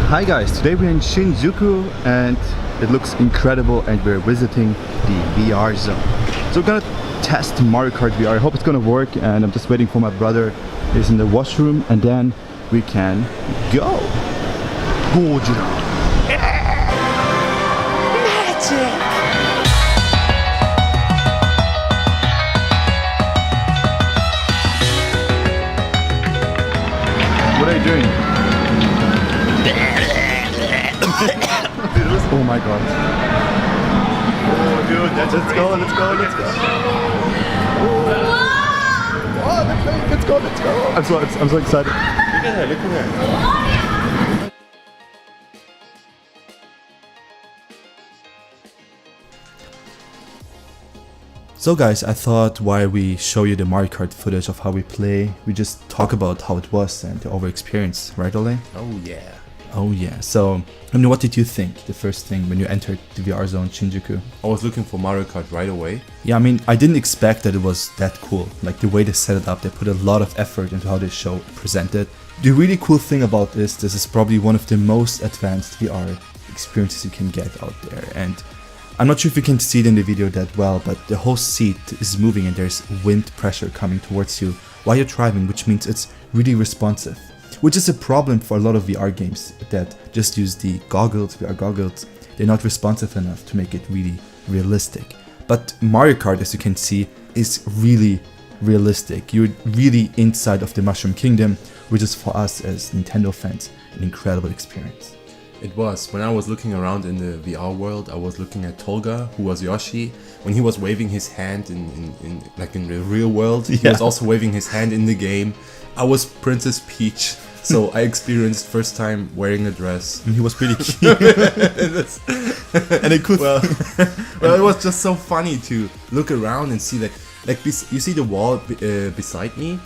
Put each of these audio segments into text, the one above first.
Hi guys, today we're in Shinjuku and it looks incredible and we're visiting the VR zone. So we're gonna test Mario Kart VR. I hope it's gonna work and I'm just waiting for my brother. He's in the washroom and then we can go. Gojira. Magic! What are you doing? Oh my god. Oh dude, let's go. Oh, let's go. I'm so excited. Look at her. So guys, I thought while we show you the Mario Kart footage of how we play, we just talk about how it was and the over experience, right Ole? Oh yeah. Oh yeah, so I mean, what did you think the first thing when you entered the VR zone Shinjuku? I was looking for Mario Kart right away. Yeah, I mean, I didn't expect that it was that cool. Like the way they set it up, they put a lot of effort into how they show presented. The really cool thing about this is probably one of the most advanced VR experiences you can get out there. And I'm not sure if you can see it in the video that well, but the whole seat is moving and there's wind pressure coming towards you while you're driving, which means it's really responsive. Which is a problem for a lot of VR games that just use the goggles, VR goggles. They're not responsive enough to make it really realistic. But Mario Kart, as you can see, is really realistic. You're really inside of the Mushroom Kingdom, which is for us as Nintendo fans an incredible experience. It was. When I was looking around in the VR world, I was looking at Tolga, who was Yoshi. When he was waving his hand in the real world, he was also waving his hand in the game. I was Princess Peach. So I experienced first time wearing a dress. And he was pretty cute. And it could well, it was just so funny to look around and see that, like you see the wall beside me.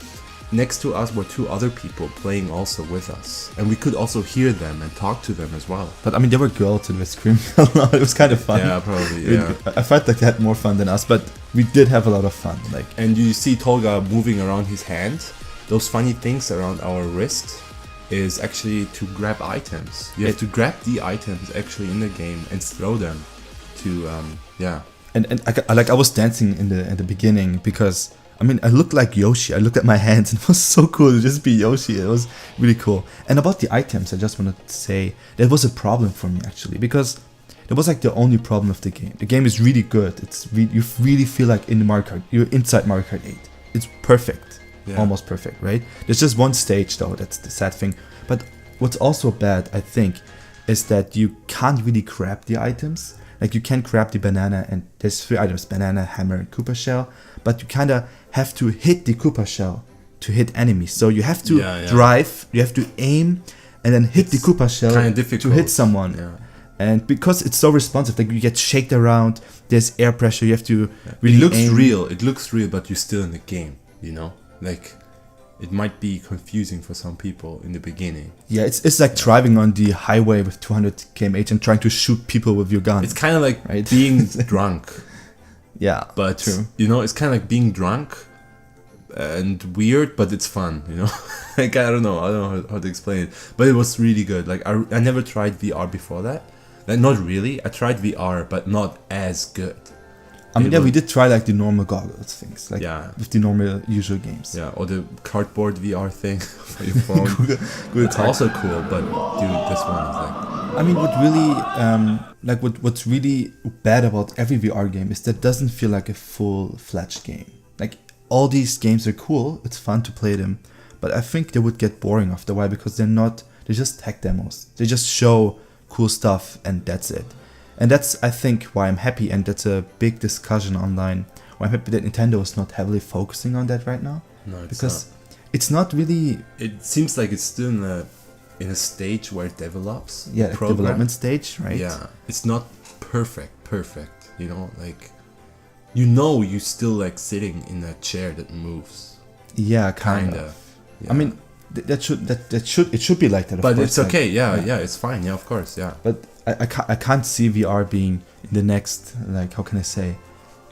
Next to us were two other people playing also with us, and we could also hear them and talk to them as well. But I mean, there were girls and we screamed a lot. It was kind of fun. Yeah, probably. Yeah. I felt like they had more fun than us, but we did have a lot of fun. Like, and you see Tolga moving around his hand. Those funny things around our wrist is actually to grab items. You have to grab the items actually in the game and throw them to And I was dancing in the beginning because I mean I looked like Yoshi. I looked at my hands and it was so cool to just be Yoshi. It was really cool. And about the items, I just wanted to say that was a problem for me actually because it was like the only problem of the game. The game is really good. You really feel like in the Mario Kart. You're inside Mario Kart 8. It's perfect. Yeah. Almost perfect, right? There's just one stage though, that's the sad thing. But what's also bad, I think, is that you can't really grab the items. Like you can't grab the banana and there's 3 items, banana, hammer, and Koopa shell. But you kinda have to hit the Koopa shell to hit enemies. So you have to drive, you have to aim, and then hit the Koopa shell to hit someone. Yeah. And because it's so responsive, like you get shaked around, there's air pressure, you have to really real. It looks real, but you're still in the game, you know? Like, it might be confusing for some people in the beginning. Yeah, it's like driving on the highway with 200 km/h and trying to shoot people with your gun. It's kind of like being drunk. Yeah, but true. You know, it's kind of like being drunk and weird, but it's fun. You know, like I don't know how to explain it, but it was really good. Like I never tried VR before that. Like not really. I tried VR, but not as good. I mean, we did try like the normal goggles things, like with the normal usual games. Yeah, or the cardboard VR thing for your phone. It's also cool, but dude, this one is like. I mean, what really, what's really bad about every VR game is that it doesn't feel like a full-fledged game. Like all these games are cool, it's fun to play them, but I think they would get boring after a while because they're just tech demos. They just show cool stuff and that's it. And that's, I think, why I'm happy, and that's a big discussion online, why I'm happy that Nintendo is not heavily focusing on that right now. No, because it's not really... It seems like it's still in a stage where it develops. Yeah, development stage, right? Yeah, it's not perfect, you know, like, you're still like sitting in a chair that moves. Yeah, kind of. Yeah. I mean, it should be like that, but it's okay, it's fine, yeah, of course, yeah. But I can't see VR being in the next, like, how can I say,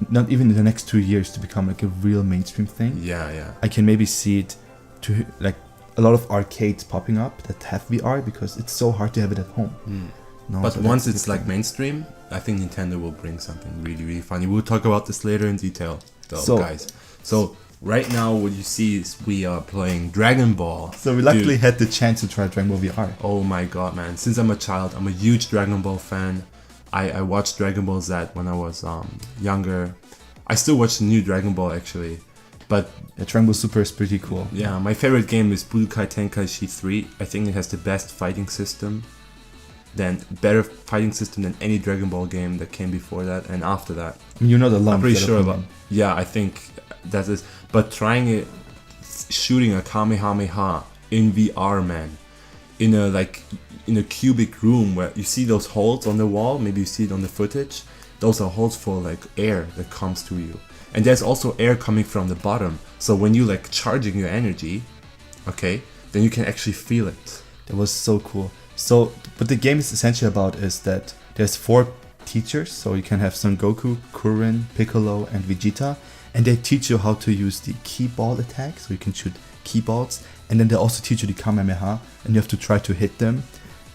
not even in the next 2 years to become like a real mainstream thing. Yeah. I can maybe see it to like a lot of arcades popping up that have VR because it's so hard to have it at home. No, But so once that's it's the like thing. mainstream, I think Nintendo will bring something really, really funny. We'll talk about this later in detail, though, So- guys. So right now, what you see is we are playing Dragon Ball. So we luckily Dude, had the chance to try Dragon Ball VR. oh my god, man! Since I'm a child, I'm a huge Dragon Ball fan. I watched Dragon Ball Z when I was younger. I still watch the new Dragon Ball actually, but Yeah, Dragon Ball Super is pretty cool. yeah, my favorite game is Budokai Tenkaichi 3. I think it has the best fighting system, better fighting system than any Dragon Ball game that came before that and after that. I mean, you're not alone. I'm pretty with that sure about. opinion. Yeah, I think that is. But trying it, shooting a Kamehameha in VR, man, in a cubic room where you see those holes on the wall. Maybe you see it on the footage. Those are holes for like air that comes to you, and there's also air coming from the bottom. So when you like charging your energy, okay, then you can actually feel it. That was so cool. So, what the game is essentially about is that there's 4 teachers. So you can have Son Goku, Kuririn, Piccolo, and Vegeta, and they teach you how to use the key ball attack. So you can shoot key balls, and then they also teach you the Kamehameha, and you have to try to hit them.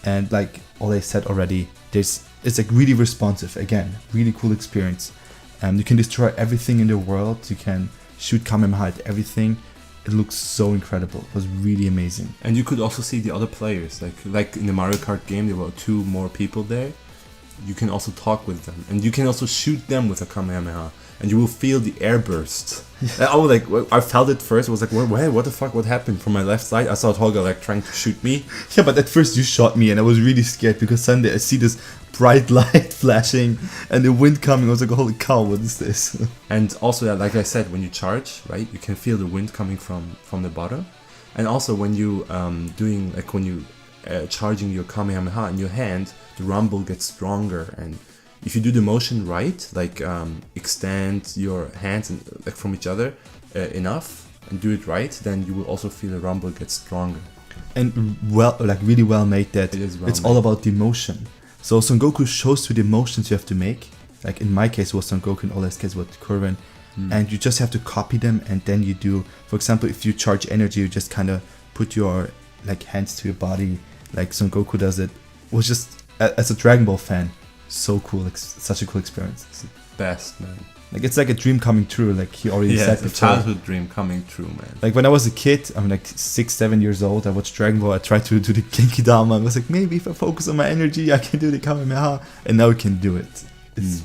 And like Ole said already, it's like really responsive. Again, really cool experience. You can destroy everything in the world. You can shoot Kamehameha at everything. It looks so incredible. It was really amazing. And you could also see the other players, like in the Mario Kart game, there were 2 more people there. You can also talk with them, and you can also shoot them with a Kamehameha, and you will feel the air burst. I was like, I felt it first. I was like, what the fuck? What happened? From my left side, I saw Tolga like trying to shoot me. Yeah, but at first you shot me, and I was really scared because suddenly I see this bright light flashing and the wind coming. I was like, holy cow, what is this? And also, yeah, like I said, when you charge, right, you can feel the wind coming from the bottom. And also when you charging your Kamehameha in your hand, the rumble gets stronger. And if you do the motion right, like extend your hands like from each other enough and do it right, then you will also feel the rumble get stronger. And really well made that It is well it's made. all about the motion. So Son Goku shows you the motions you have to make. Like in my case it was Son Goku, in Ole's case was Kuririn. And you just have to copy them, and then you do, for example, if you charge energy, you just kind of put your like hands to your body like Son Goku does it. It was just, as a Dragon Ball fan, so cool, like such a cool experience. It's the best, man. Like it's like a dream coming true, like he already Yeah, said it's a before. childhood dream coming true, man. Like when I was a kid, I'm like 6-7 years old, I watched Dragon Ball, I tried to do the Genki Dama, I was like, maybe if I focus on my energy, I can do the Kamehameha, and now I can do it. It's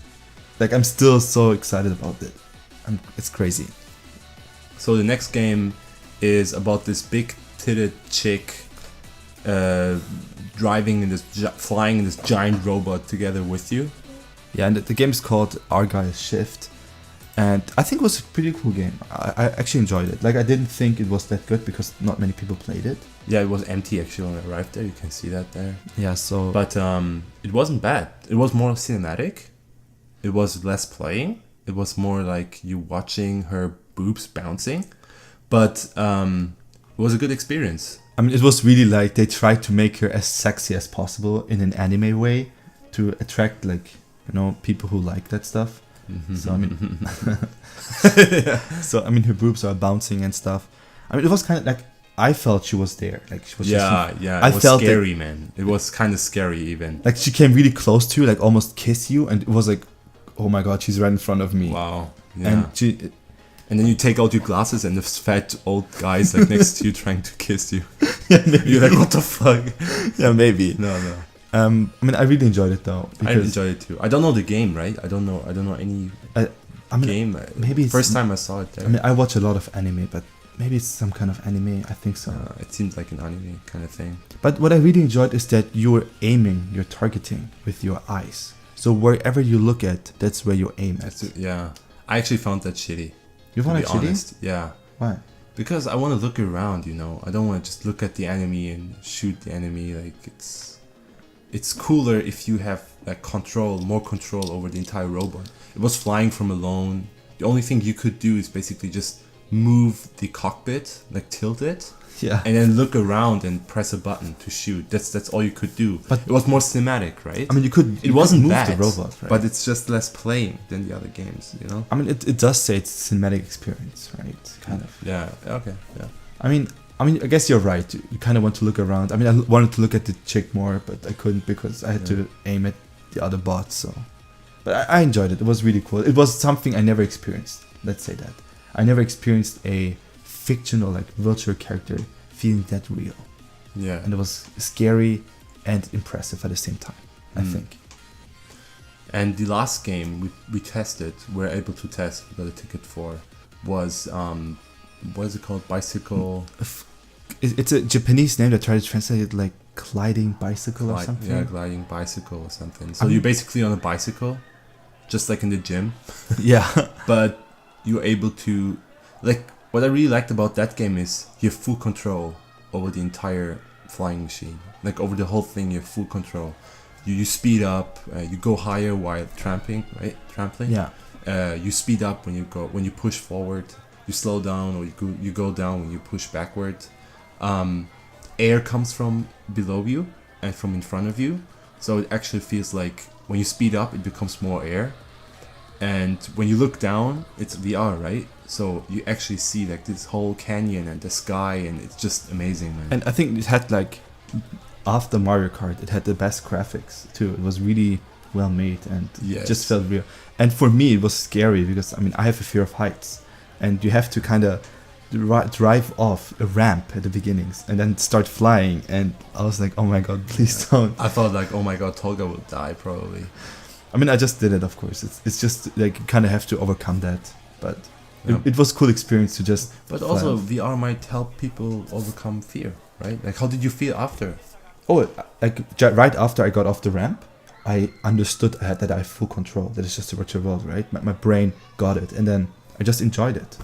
like, I'm still so excited about it. It's crazy. So the next game is about this big-titted chick driving in this, flying in this giant robot together with you. Yeah, and the game is called Argyle Shift, and I think it was a pretty cool game. I actually enjoyed it. Like, I didn't think it was that good because not many people played it. Yeah, it was empty actually when I arrived there. You can see that there. Yeah, so... But it wasn't bad. It was more cinematic. It was less playing. It was more like you watching her boobs bouncing. But it was a good experience. I mean, it was really like they tried to make her as sexy as possible in an anime way to attract, like, you know, people who like that stuff. So I mean, so I mean, her boobs are bouncing and stuff. I mean, it was kind of like, I felt she was there. Like she was. Yeah. I It was felt scary, man. It was kind of scary even. like she came really close to you, like almost kiss you, and it was like, oh my god, she's right in front of me. Wow. Yeah. And then you take out your glasses and this fat old guy's like next to you trying to kiss you. yeah, maybe. You're like, what the fuck? Yeah, maybe. No. I mean, I really enjoyed it though. I enjoyed it too. I don't know the game, right? I don't know any I mean, game. maybe it's, First time I saw it there. I mean, I watch a lot of anime, but maybe it's some kind of anime. I think so. It seemed like an anime kind of thing. But what I really enjoyed is that you're aiming, you're targeting with your eyes. So wherever you look at, that's where you aim at. Yeah. I actually found that shitty. You To found be it shitty? honest. Yeah. Why? Because I want to look around, you know. I don't want to just look at the enemy and shoot the enemy. Like it's cooler if you have like more control over the entire robot. It was flying from alone. The only thing you could do is basically just move the cockpit, like tilt it, Yeah. and then look around and press a button to shoot. That's all you could do. But- it was more cinematic, right? I mean, it wasn't move bad, the robot, right? but it's just less playing than the other games, you know? I mean, it does say it's a cinematic experience, right? Kind of. Yeah. Okay. Yeah. I mean, I mean, I guess you're right. You kind of want to look around. I mean, I wanted to look at the chick more, but I couldn't because I had to aim at the other bots. So, but I enjoyed it. It was really cool. It was something I never experienced. Let's say that I never experienced a fictional, like virtual character feeling that real. Yeah. And it was scary and impressive at the same time, I think. And the last game we tested, we're able to test, we got a ticket for, was what is it called? Bicycle. It's a Japanese name that tried to translate it like gliding bicycle or something. Yeah, gliding bicycle or something. So you're basically on a bicycle, just like in the gym. Yeah. But you're able to, like, what I really liked about that game is you have full control over the entire flying machine. Like over the whole thing, you have full control. You speed up, you go higher while trampling, right? Trampling. Yeah. You speed up when you push forward. You slow down, or you go down when you push backward. Air comes from below you and from in front of you, so it actually feels like when you speed up, it becomes more air. And when you look down, it's VR, right? So you actually see like this whole canyon and the sky, and it's just amazing, man. And I think it had like, after Mario Kart, it had the best graphics too. It was really well made and it just felt real. And for me, it was scary because I mean I have a fear of heights, and you have to kind of drive off a ramp at the beginnings and then start flying. And I was like, oh my god, please don't. I thought like, oh my god, Tolga will die probably. I mean, I just did it, of course. It's just like you kind of have to overcome that, but. It was a cool experience to just. But also, VR might help people overcome fear, right? Like, how did you feel after? Oh, like right after I got off the ramp, I understood that I have full control. That it's just a virtual world, right? My brain got it, and then I just enjoyed it.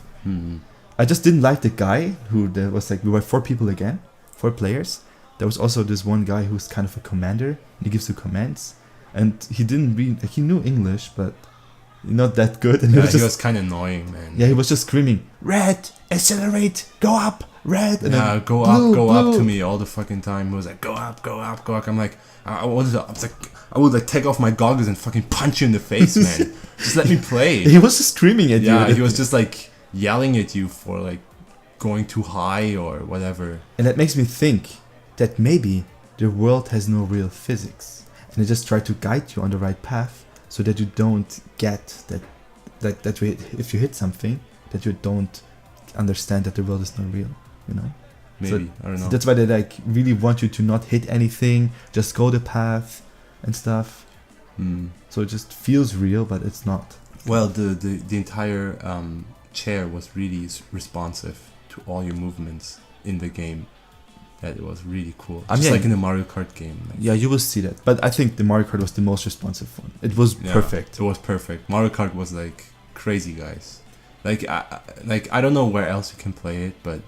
I just didn't like the guy who there was like we were 4 people again, 4 players. There was also this one guy who's kind of a commander. And he gives you commands, and he didn't read. Like, he knew English, but. Not that good, and he was kind of annoying, man. Yeah, he was just screaming, "Red, accelerate, go up, red!" And yeah, then, go up to me all the fucking time. He was like, "Go up, go up, go up." I'm like, I would like take off my goggles and fucking punch you in the face, man. Just let me play. He was just screaming at you. Yeah, he was just like yelling at you for like going too high or whatever. And that makes me think that maybe the world has no real physics, and they just try to guide you on the right path. So that you don't get that if you hit something, that you don't understand that the world is not real, you know? Maybe, so, I don't know. So that's why they like really want you to not hit anything, just go the path and stuff. So it just feels real, but it's not. Well, the entire chair was really responsive to all your movements in the game. That it was really cool. Just like in the Mario Kart game. Like. Yeah, you will see that. But I think the Mario Kart was the most responsive one. It was perfect. It was perfect. Mario Kart was like crazy, guys. Like I don't know where else you can play it, but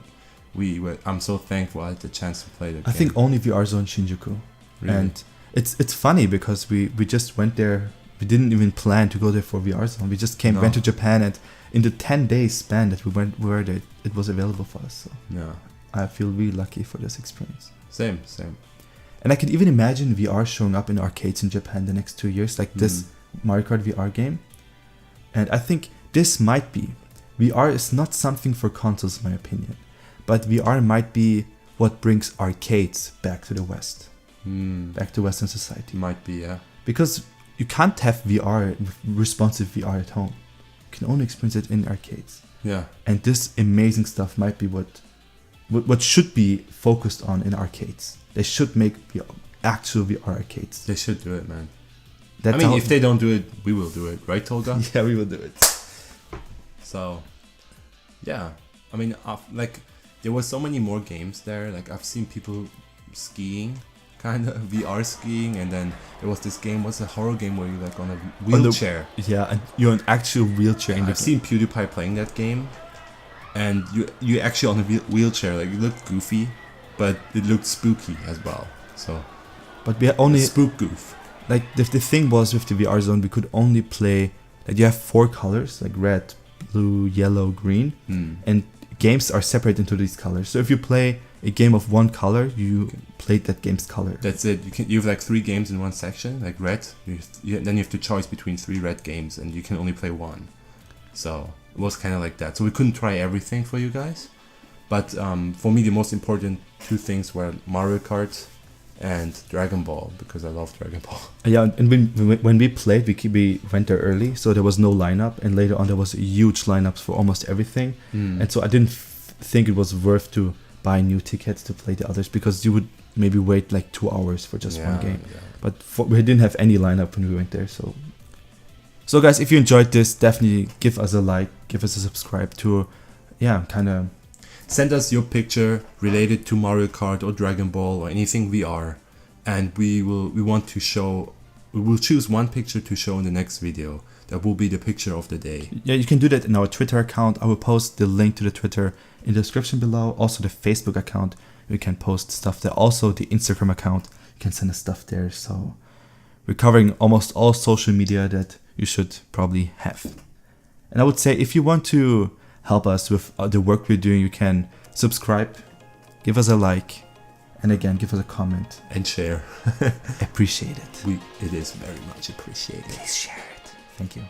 I'm so thankful I had the chance to play the game. I think only VR Zone Shinjuku. Really? And it's funny because we just went there. We didn't even plan to go there for VR Zone. We just went to Japan, and in the 10 days span that we were there, it was available for us. So. Yeah. I feel really lucky for this experience. Same. And I could even imagine VR showing up in arcades in Japan the next 2 years, like this Mario Kart VR game. And I think this might be. VR is not something for consoles, in my opinion. But VR might be what brings arcades back to the West. Back to Western society. Might be, yeah. Because you can't have VR, responsive VR at home. You can only experience it in arcades. Yeah. And this amazing stuff might be what should be focused on in arcades. They should make actual VR arcades. They should do it, man. If they don't do it, we will do it, right, Tolga? Yeah, we will do it. So, yeah. I mean, like, there were so many more games there. Like, I've seen people skiing, kind of VR skiing, and then there was this game. What's a horror game where you're like on a wheelchair? And you're an actual wheelchair. I've seen PewDiePie playing that game. And you actually on a wheelchair, like, it looked goofy, but it looked spooky as well. So, but we only spook goof. Like the thing was with the VR Zone, we could only play. Like, you have 4 colors, like red, blue, yellow, green, and games are separated into these colors. So if you play a game of one color, you played that game's color. That's it. You have like 3 games in one section, like red. Then you have to choose between 3 red games, and you can only play one. So. It was kind of like that. So we couldn't try everything for you guys. But for me, the most important two things were Mario Kart and Dragon Ball, because I love Dragon Ball. Yeah, and when we played, we went there early, so there was no lineup, and later on there was huge lineups for almost everything, and so I didn't think it was worth to buy new tickets to play the others, because you would maybe wait like 2 hours for just one game. Yeah. But we didn't have any lineup when we went there, so guys, if you enjoyed this, definitely give us a like, give us a subscribe to, kind of. Send us your picture related to Mario Kart or Dragon Ball or anything VR, and we will choose one picture to show in the next video. That will be the picture of the day. Yeah, you can do that in our Twitter account. I will post the link to the Twitter in the description below. Also the Facebook account, you can post stuff there. Also the Instagram account, you can send us stuff there. So we're covering almost all social media that you should probably have. And I would say, if you want to help us with the work we're doing, you can subscribe, give us a like, and again, give us a comment. And share. Appreciate it. It is very much appreciated. Please share it. Thank you.